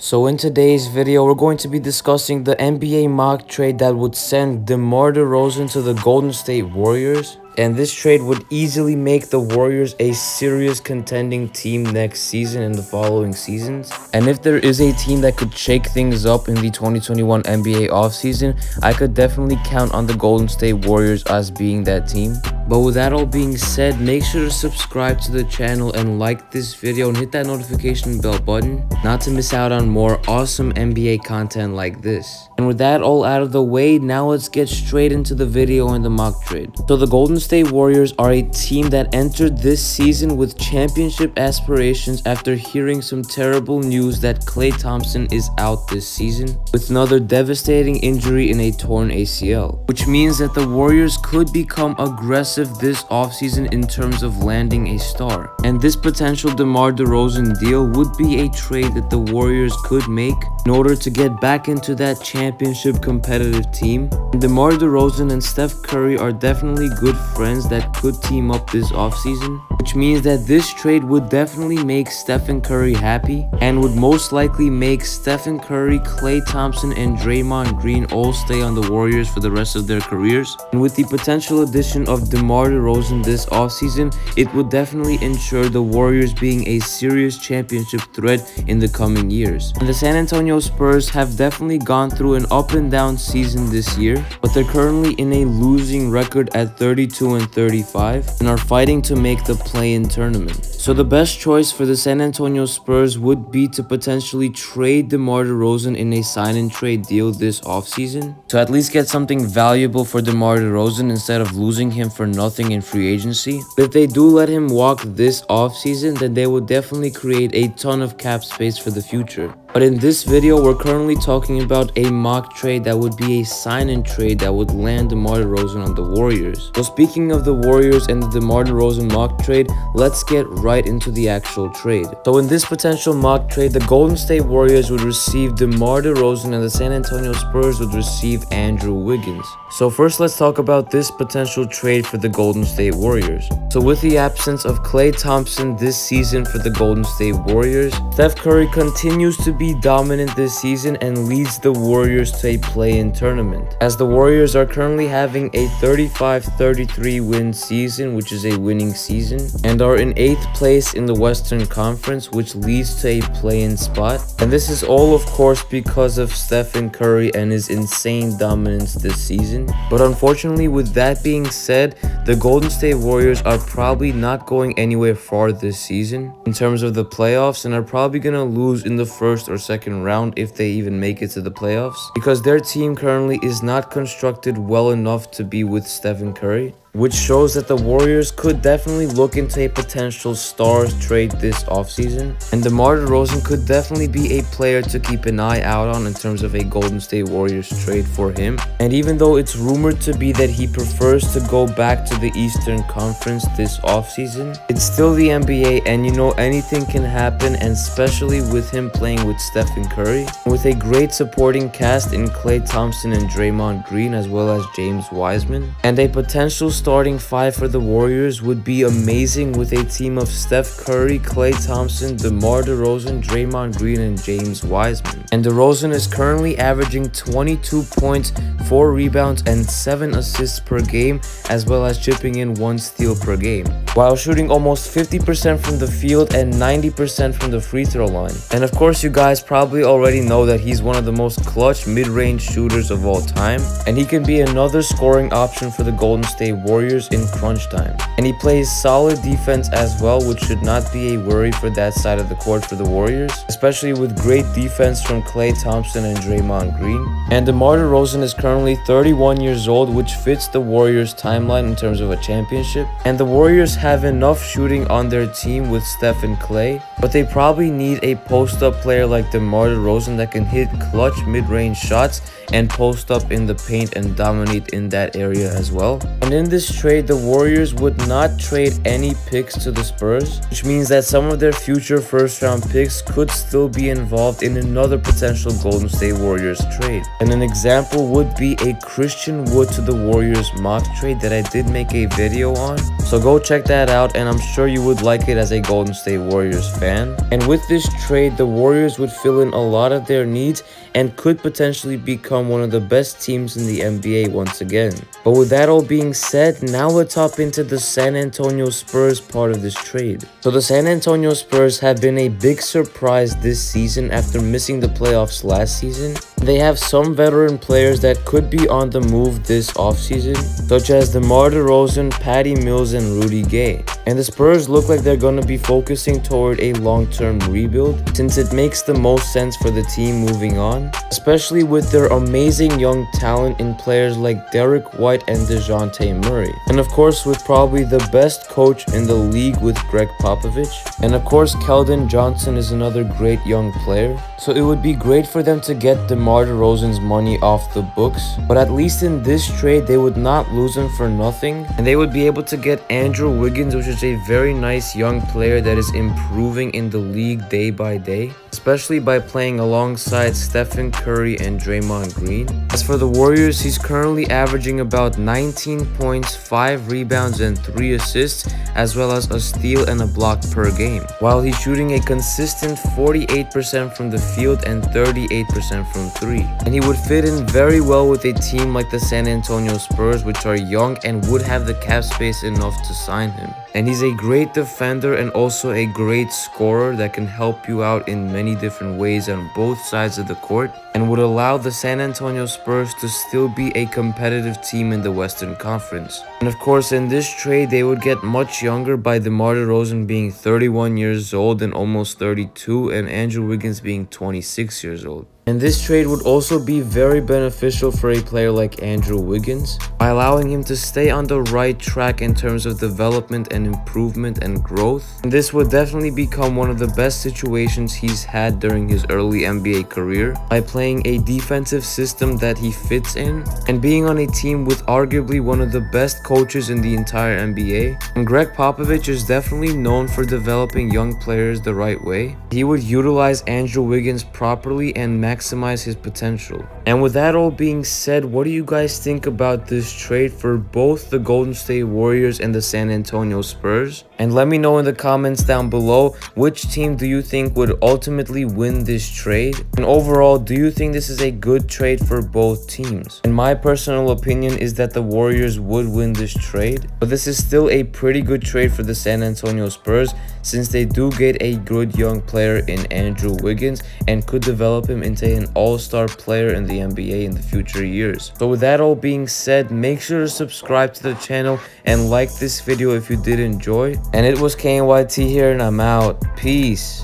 So in today's video, we're going to be discussing the NBA mock trade that would send DeMar DeRozan to the Golden State Warriors. And this trade would easily make the Warriors a serious contending team next season and the following seasons. And if there is a team that could shake things up in the 2021 NBA offseason, I could definitely count on the Golden State Warriors as being that team. But with that all being said, make sure to subscribe to the channel and like this video and hit that notification bell button, not to miss out on more awesome NBA content like this. And with that all out of the way, now let's get straight into the video and the mock trade. So the Golden State Warriors are a team that entered this season with championship aspirations after hearing some terrible news that Klay Thompson is out this season with another devastating injury in a torn ACL, which means that the Warriors could become aggressive this offseason in terms of landing a star. And this potential DeMar DeRozan deal would be a trade that the Warriors could make in order to get back into that championship competitive team. And DeMar DeRozan and Steph Curry are definitely good friends that could team up this offseason, which means that this trade would definitely make Stephen Curry happy and would most likely make Stephen Curry, Klay Thompson, and Draymond Green all stay on the Warriors for the rest of their careers. And with the potential addition of DeMar DeRozan this offseason, it would definitely ensure the Warriors being a serious championship threat in the coming years. And the San Antonio Spurs have definitely gone through an up and down season this year, but they're currently in a losing record at 32-35 and are fighting to make the play-in tournament. So the best choice for the San Antonio Spurs would be to potentially trade DeMar DeRozan in a sign-and-trade deal this offseason to at least get something valuable for DeMar DeRozan instead of losing him for nothing in free agency. But if they do let him walk this offseason, then they would definitely create a ton of cap space for the future. But in this video, we're currently talking about a mock trade that would be a sign-and-trade that would land DeMar DeRozan on the Warriors. So speaking of the Warriors and the DeMar DeRozan mock trade, let's get right into the actual trade. So in this potential mock trade, the Golden State Warriors would receive DeMar DeRozan and the San Antonio Spurs would receive Andrew Wiggins. So first, let's talk about this potential trade for the Golden State Warriors. So with the absence of Klay Thompson this season for the Golden State Warriors, Steph Curry continues to be dominant this season and leads the Warriors to a play-in tournament, as the Warriors are currently having a 35-33 win season, which is a winning season, and are in 8th place in the Western Conference, which leads to a play-in spot. And this is all, of course, because of Stephen Curry and his insane dominance this season. But unfortunately, with that being said, the Golden State Warriors are probably not going anywhere far this season in terms of the playoffs and are probably going to lose in the first or second round if they even make it to the playoffs, because their team currently is not constructed well enough to be with Stephen Curry, which shows that the Warriors could definitely look into a potential stars trade this offseason. And DeMar DeRozan could definitely be a player to keep an eye out on in terms of a Golden State Warriors trade for him. And even though it's rumored to be that he prefers to go back to the Eastern Conference this offseason, it's still the NBA and you know anything can happen, and especially with him playing with Stephen Curry, with a great supporting cast in Klay Thompson and Draymond Green as well as James Wiseman. And a potential starting five for the Warriors would be amazing with a team of Steph Curry, Klay Thompson, DeMar DeRozan, Draymond Green, and James Wiseman. And DeRozan is currently averaging 22 points, 4 rebounds, and 7 assists per game, as well as chipping in 1 steal per game, while shooting almost 50% from the field and 90% from the free throw line. And of course, you guys probably already know that he's one of the most clutch mid-range shooters of all time, and he can be another scoring option for the Golden State Warriors in crunch time. And he plays solid defense as well, which should not be a worry for that side of the court for the Warriors, especially with great defense from Klay Thompson and Draymond Green. And DeMar DeRozan is currently 31 years old, which fits the Warriors timeline in terms of a championship. And the Warriors have enough shooting on their team with Steph and Klay, but they probably need a post-up player like DeMar DeRozan that can hit clutch mid-range shots and post up in the paint and dominate in that area as well. And in this this trade, the Warriors would not trade any picks to the Spurs, which means that some of their future first-round picks could still be involved in another potential Golden State Warriors trade. And an example would be a Christian Wood to the Warriors mock trade that I did make a video on. So go check that out, and I'm sure you would like it as a Golden State Warriors fan. And with this trade, the Warriors would fill in a lot of their needs and could potentially become one of the best teams in the NBA once again. But with that all being said, now let's hop into the San Antonio Spurs part of this trade. So the San Antonio Spurs have been a big surprise this season after missing the playoffs last season. They have some veteran players that could be on the move this offseason, such as DeMar DeRozan, Patty Mills, and Rudy Gay. And the Spurs look like they're going to be focusing toward a long-term rebuild, since it makes the most sense for the team moving on, especially with their amazing young talent in players like Derek White and DeJounte Murray. And of course, with probably the best coach in the league with Greg Popovich. And of course, Keldon Johnson is another great young player. So it would be great for them to get DeMar DeRozan's money off the books, but at least in this trade, they would not lose him for nothing, and they would be able to get Andrew Wiggins, which is a very nice young player that is improving in the league day by day, especially by playing alongside Stephen Curry and Draymond Green. As for the Warriors, he's currently averaging about 19 points, 5 rebounds, and 3 assists, as well as a steal and a block per game, while he's shooting a consistent 48% from the field and 38% from 3. And he would fit in very well with a team like the San Antonio Spurs, which are young and would have the cap space enough to sign him. And he's a great defender and also a great scorer that can help you out in many different ways on both sides of the court, and would allow the San Antonio Spurs to still be a competitive team in the Western Conference. And of course, in this trade, they would get much younger by DeMar DeRozan being 31 years old and almost 32, and Andrew Wiggins being 26 years old. And this trade would also be very beneficial for a player like Andrew Wiggins by allowing him to stay on the right track in terms of development and improvement and growth. And this would definitely become one of the best situations he's had during his early NBA career by playing a defensive system that he fits in and being on a team with arguably one of the best coaches in the entire NBA. And Greg Popovich is definitely known for developing young players the right way. He would utilize Andrew Wiggins properly and maximize his potential. And with that all being said, what do you guys think about this trade for both the Golden State Warriors and the San Antonio Spurs? And let me know in the comments down below, which team do you think would ultimately win this trade? And overall, do you think this is a good trade for both teams? And my personal opinion is that the Warriors would win this trade, but this is still a pretty good trade for the San Antonio Spurs, since they do get a good young player in Andrew Wiggins and could develop him into an all-star player in the NBA in the future years. So with that all being said, make sure to subscribe to the channel and like this video if you did enjoy. And it was KNYT here, and I'm out. Peace.